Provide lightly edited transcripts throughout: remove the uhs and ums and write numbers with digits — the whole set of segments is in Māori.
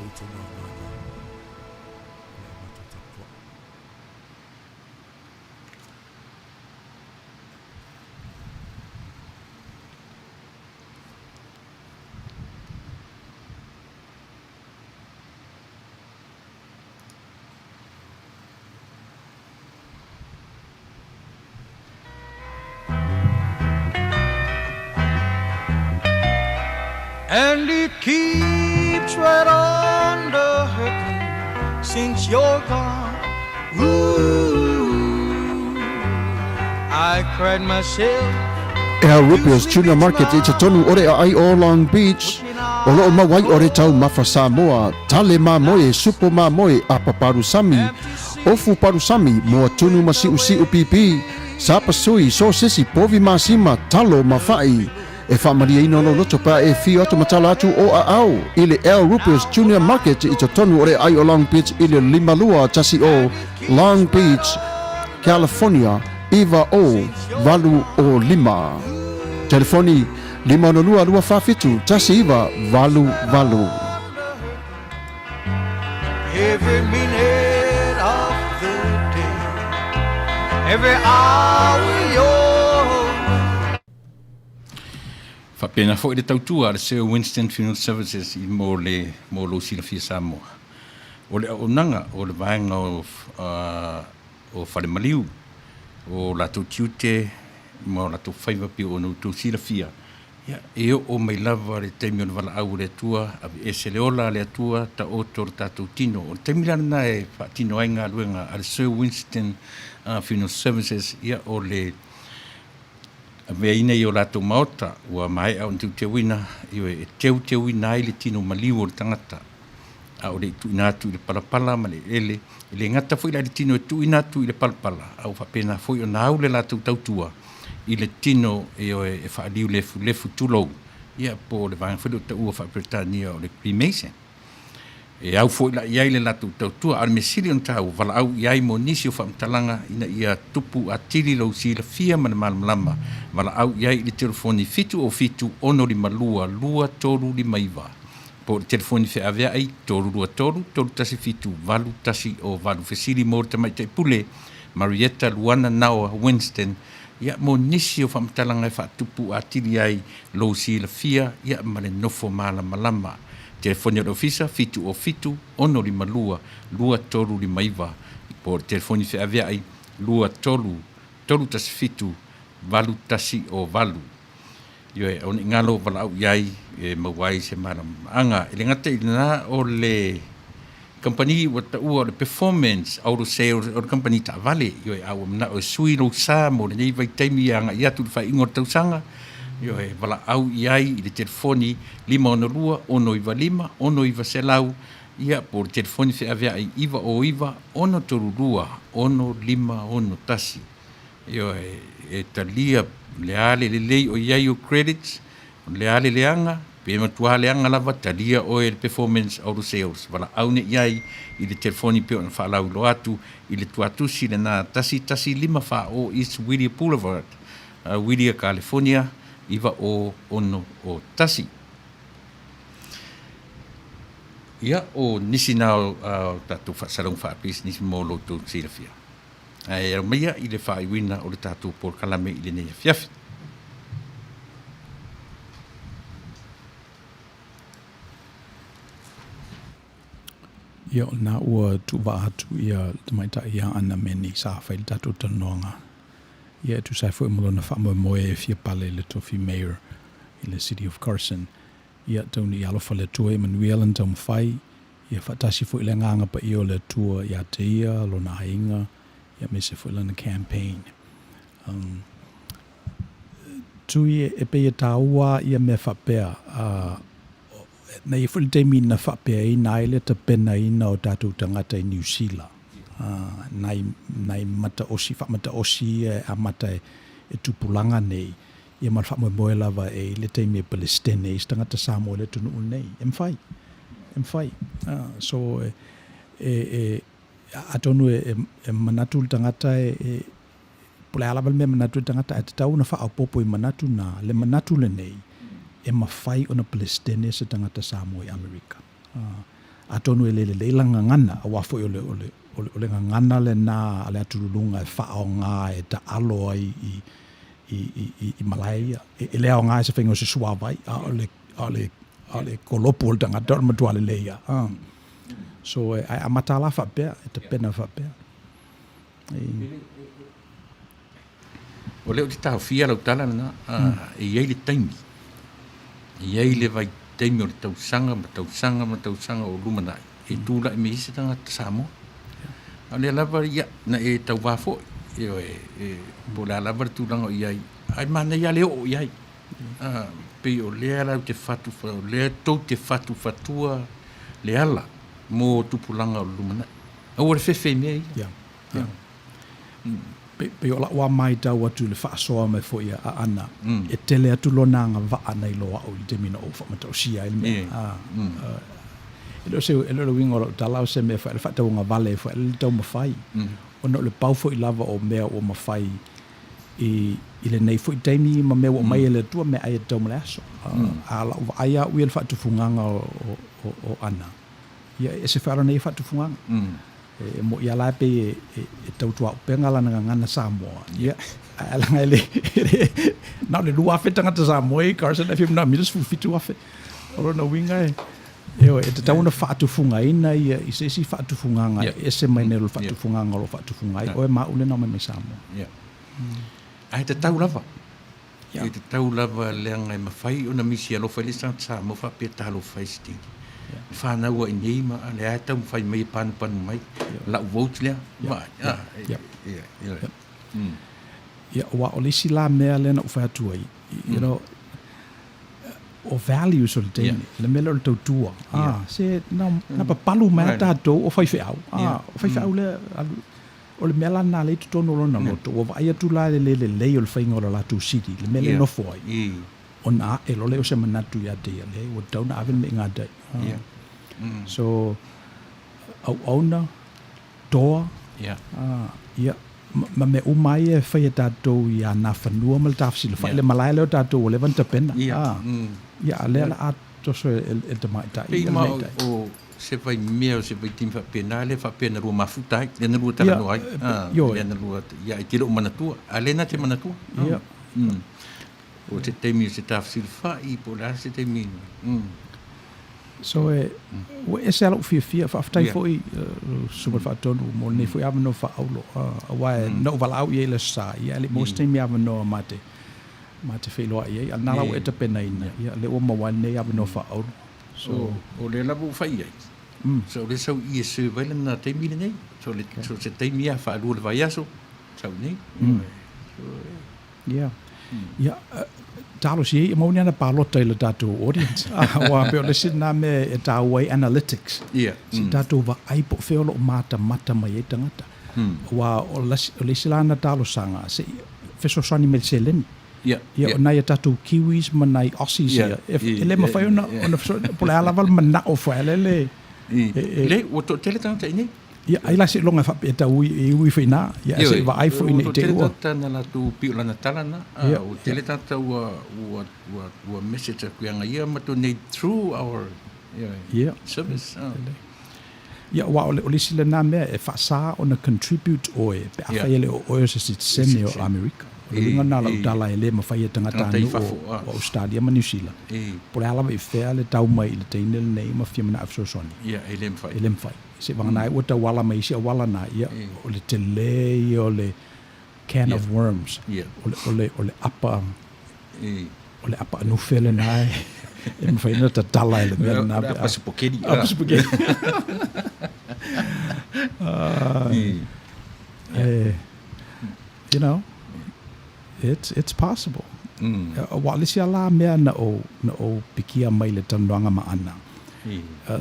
Outou Manuia. And it keeps right on the hurting since you're gone. Ooh, I cried myself. Rupios Junior Market i tonu ore ai o Long Beach. O loo mawai ore tau mafa Samoa, tale ma moe, supo ma moe, apa parusami, ofu parusami, moa tunu masi usi upipi, sapa sui, so sisi, povi masima, talo mafai. E whamaria ino no loto pa e fi atu matala atu o a au. Ile Rupios Junior Market i tonu ore ai o Long Beach ile limalua tasi o Long Beach, California, Iva o valu o lima. Telefoni 502 tasi iva valu valu. Every minute of the day, every hour you're. Whapena fo i le tautua le Sir Winston Funeral Services i mo lo sila fia Samoa. O le aunanga o le vaenga o whare maliu o lato tiute mo lato whaiva pi o no tau sila fia. E o mai lava le teimi o le wala au le atua, e se le ola le atua ta o toro tatou tino. O le teimi lana e whaatino ainga luenga a le Sir Winston Funeral Services ia o le Vea ina i o lato maota, ua mai au ntiu te wina, iwe e te wina ai le tino maliu o le tangata. A o le tu inatu i le palapala, ma le ele, i le ngata fo i le tino e tu inatu i le palapala. Au whapena fo i o nau le lato tautua, i le tino e o e whaaliu lefu tulou. Ia po le vanga whelu ta ua whaapretania o le cremation. E au fo ila iai le lato tautua, al me sili on tau, wala au iai mo nisi o whaamtalanga, ina ia tupu a tili lau sila fia mana malamlama, wala au iai le telefoni fitu o fitu ono li malua, lua toru li maiva. Po le telefoni fe avea ai, toru lua toru tasi fitu, valu tasi o valu fesili mo te mai te pule, Marietta Luana Naua Winston, ia mo nisi o whamtalanga e whaatupu a tiri ai lo si la fia, ia mare nofo malama. Telefoni o ofisa, fitu o fitu, ono lima lua tolu lima iwa. Po telefoni whi avea ai, lua tolu tasi fitu, valu tasi o valu. Ioe, o ni ngalo wala au iai, e mawai se marama. Anga, ele ngata ina o le company wata ua le performance auto sales o company ta vale ioe au na o sui lo sa mo le vai taimi anga ia tu fa ingo tau sanga ioe wala au iai i le telefoni 5 ono iwa 5 ono iwa selau ia por telefoni fe avea i iwa o iwa ono torulua ono 5 ono tasi ioe e talia le ale le lei o iai o credits le ale le anga pe matua le anga lava talia o el performance auto sales wala au ne iai i le telefoni pe on fa lau lo atu i le tuatu si le na tasi 5 fa o East Whittier Boulevard Whittier California iwa o ono o tasi ia o nisi nao tatu fa sarong fa pis nisi mo lo tu silafia ai mea i le fa iwina o le tatu por kalame i le ne fiafi Ia na ua tu atu ia tamaita ia ana Meni sa fail tatu tanonga. Ia tu sai foi mulona fa mo e fia pale le tofi mayor in the city of Carson. Ia toni alo fa le Outou Manuia and tom fai. Ia fatasi foi le nganga pa io le tua ia te ia lo na inga. Ia me se foi le campaign. Tu e pe ia taua ia me fa pea nei foi te mina fa pe ina ile te pena ina o tatu tangata i New Zealand nai mata osi fa mata osi a mata e tupulanga nei ia mal fa mo lava e le te me Palestine tangata Samoa le tunu nei em fai so atonu e manatu tangata e pole ala me manatu tangata e tau na fa apopo i manatu na le manatu le nei e mawhai o na Palestine se tangata Samoa i Amerika. Atonu e le langa ngana, a wafo o le ngana le nā ale aturulunga e whao ngā e ta alo ai i Malaia. E lea o ngā e se whengo se suawai, a le kolopo o le tangata o matua le leia. So a matala whapea, e te pena whapea. o leo te tau fia lau tala na e iei le taimi iei le vai taimi o le tausanga o lumanai e tūla e me isi tanga ta Samoa a le lava ia na e tau wafo e po le lava le tūlanga o iei ai mana ia leo o iei pe o lea lau te fatu o lea tau te fatu fatua le ala mo tupulanga o lumanai o le fefe mea ia pe o la wa mai tau atu le whaasoa me fo ia a ana e tele atu lonanga wa ana i loa o i te mina o whamata o sia il mea e lo wingo o talau se me fa le whatau ngā vale fa le tau mawhai o no le pau fo i lava o mea o mawhai i le nei fo i teimi ma mea o mai e le tua mea ai e tau male aso a la o aia ui le whatu funganga o ana ia e se whara nei whatu funganga mo ia la pe e tau tua penga la nga ngana Samoa ia ala ngale na le lua fe tanga Samoa e Carson if na midas fu fitu afe ora na winga e te tau na fatu funga ina ia i se si fatu funga nga e se mai ne lo fatu funga nga lo fatu funga o e ma ule na me Samoa ia ai te tau lava e te tau lava le ngai mafai ona misi alo fa le sa mo fa pe talo fa sti whanau a inei ma le ai tau whai mai panu mai la vote lea ia wa o lisi la mea lena u whaiatu ai you know o values o le teine le mele o le tautua se na papalu mai tātou o whai whiau o whai whiau le o le mea lana le tutono lona moto o vai atu la le lei o le whainga o le latu city le mele nofo ai o na e lo leo se manatu ia te le o tauna aven me ngā dai so au toa ia ma me umai e whai e tātou ia nā whanua ma le tāwhisi le whai le malai leo tātou o le vanta pena ia le ala ato so e te mai tai pei ma o se vai mea se vai tim whapena, le whapena rua mafuta ai, le na rua tarano ai. Le na rua, ia i tiro o manatua, a le na te manatua. O te teimi se tawhasiri whai, po la se teimi. So e se alo fia whaftai foi super whaatonu mo ne foi avano whaaulo a wae no walau i ele sa ia le most time avano mate wheloa ia a nala o eta pena ina ia le o mawane avano whaaulo so o le labu whai ai so le sau i e surveil na teimi nei so se teimi a whaalu le vai aso sau nei ia talo si mo ni ana palota ile tatu audience wa pe le sina me e tawai analytics si tatu va ai po feolo mata mai e tangata wa o le silana talo sanga se feso sani me selen ia na ia tatu kiwis manai aussies ia ele ma fai ona po le ala val mana o fa le o to tele tanta ini ia ai la se longa fa pe tau i fina ia se va ai fo ine te o tana la tu pi la talana o tele tanta o message ku yang ia ma to need through our service ia wa o sile na me e fa sa on a contribute o e pe fa ele o se sene o America le ngana la utala ele ma fa ia tanga tanu o stadia ma New Zealand por ala me fe le tau mai le teinel nei ma fi mana afso soni ia ele fai se vangana o ta wala mai se wala na ia o le tele o le can of worms o le apa no fele na e me faina ta tala ele me na apa se pokedi you know it's possible wa le sia la me na o pikia mai le tandoanga ma ana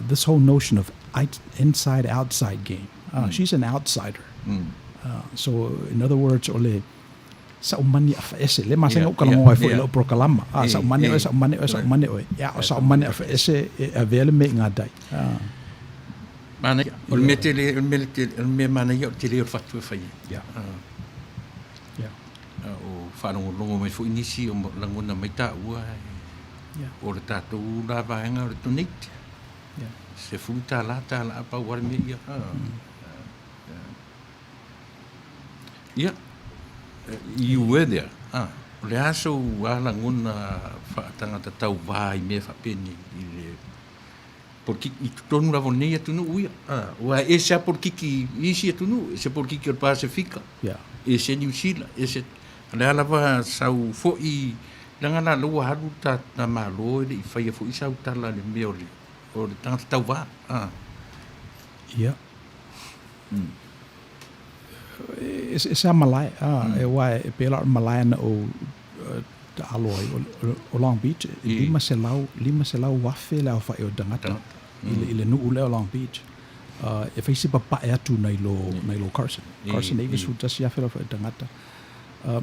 this whole notion of inside outside game she's an outsider so in other words ole sa umani afa ese le masenga ukala ngo fo lo prokalama sa umani ya sa umani afa ese avele me ngadai mana o me mana yo te le fatu fa ya o fa longo me fo inisi o langona mai ta ua o le tatu la vaenga o tonit se futa la apa war me you were there le aso wala nguna fa tanga tau vai me fa peni ile porque i tonu la vonia tu no uia wa ese porque ki isi tu no ese porque ki o Pacifica ese New Zealand ese le ala va sau fo i langa na lo haru ta na malo i fa ia fo i sau tala le meoli o le tanga tau va esa malai e wai e pela malai na o aloi o Long Beach lima se lau wafe la fa o dangata ile nu ule o Long Beach e fa isi papa e atu na ilo Carson Davis fu tasi ya fa dangata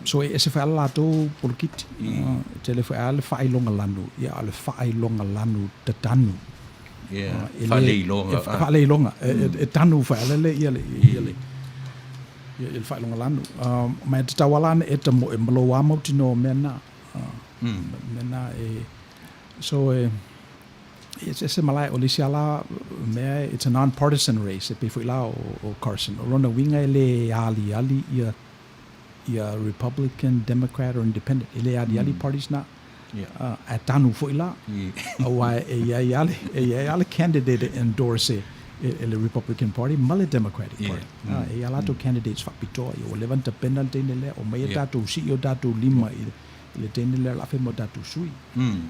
so ese fa ala to polkiti tele fa ala fa ilonga lanu ya ala fa ilonga lanu tatanu fa ilonga e tanu fa ala le ia il fa longa lanu ma te tawalana e tamo e malo wa mo tino mena so it's a malai o lisiala me it's a non-partisan race e pe foi la o Carson o rona winga ele ali ia Republican, Democrat or Independent ele ali parties na a tanu foi la o e ale candidate endorse the Republican Party, male Democratic Party. E ala to candidates fa pitoa o levanta penalty nele o mai tatu si o tatu lima ile tenele la fe mo tatu sui.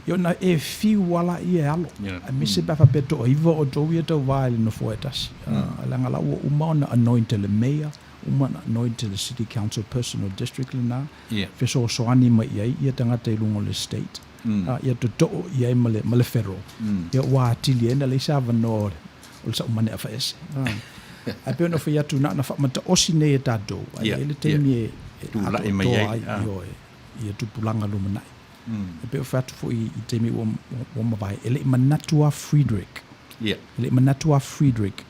Yo na e fi wala i alo. A mise ba fa peto ivo o to wi to vai no foetas. Ala ngala o uma na anointed le mayor, uma na anointed the city council person or district na. Fe so soani mai ia tanga te lungo le state. Ia to ia male federal. Ia wa tili ena le sa vanor. O sa umane afa ese. A pe no fia tu na fa mata osine e tado. Ele te mi tu la e mai ia tu pulanga lo manai. E pe fa tu foi te mi o vai ele manatua Friedrich. Ele manatua Friedrich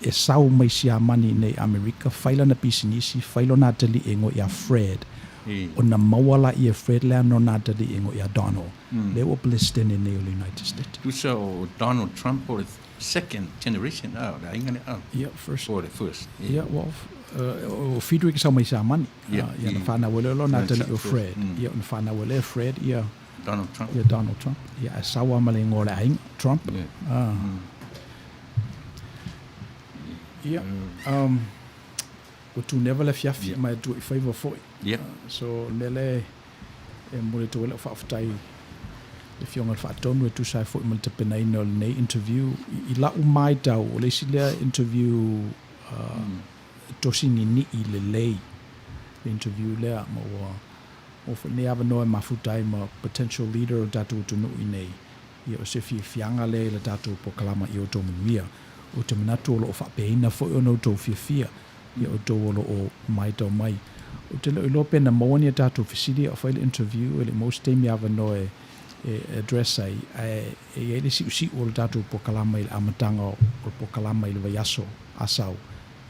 e sau mai sia mani nei America faila na pisinisi failo na tali engo ia Fred. O na mawala ia Fred la no na tali engo ia Donald. Le o Palestine nei United States. Tu sa Donald Trump o second generation la inga le Yeah, first. for the first. Yeah, well, Friedrich sa mai sa mani. Yeah, Ya na whana wale lo na tali o first. Fred. Ya na whana wale Fred, ya Donald Trump. Donald Trump. Ya asawa male ngole aing Trump. Yeah. Yeah. O tu never le fiafi mai tu I favor foi. Yeah. So mele mo le to le fa ftai le fionga fa tonu tu sai foi mo te pena ino le interview I la u mai tau o le sile interview tosini ni I le lei interview le mo o fa ne ava no mafutai ma potential leader o tatu tu no I ia o se fianga le tatu po kalama I Outou Manuia o te manatu o fa peina foi o no to fia ia o to o mai tau mai o te lo pena mo ni tatu fisidi o fa interview ele most time ava no address ai ele si o tatu po kalama I amatanga o po kalama I le vaiaso asau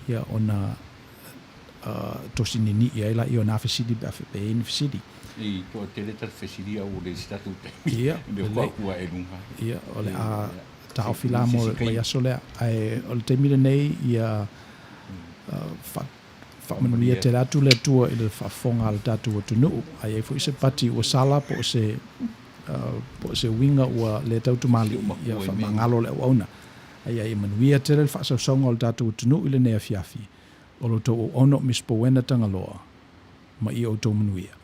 ia ona tosini ni ia la io na fisidi ba fe pein fisidi I to te le tar fesiria o le statu te. ia Be kua e lunga. ia ole a ta ofila mo le aso le ai o le temile nei ia fa manuia te ratu le tua I le whafonga al tatu o tunu ai e fu se pati o sala po se winga ua le tau tumali ia wha mangalo le wauna ai manuia te le whaasausaunga al tatu o tunu I le nea fiafi o lo to o ono Misipouena Tagaloa ma I Outou Manuia.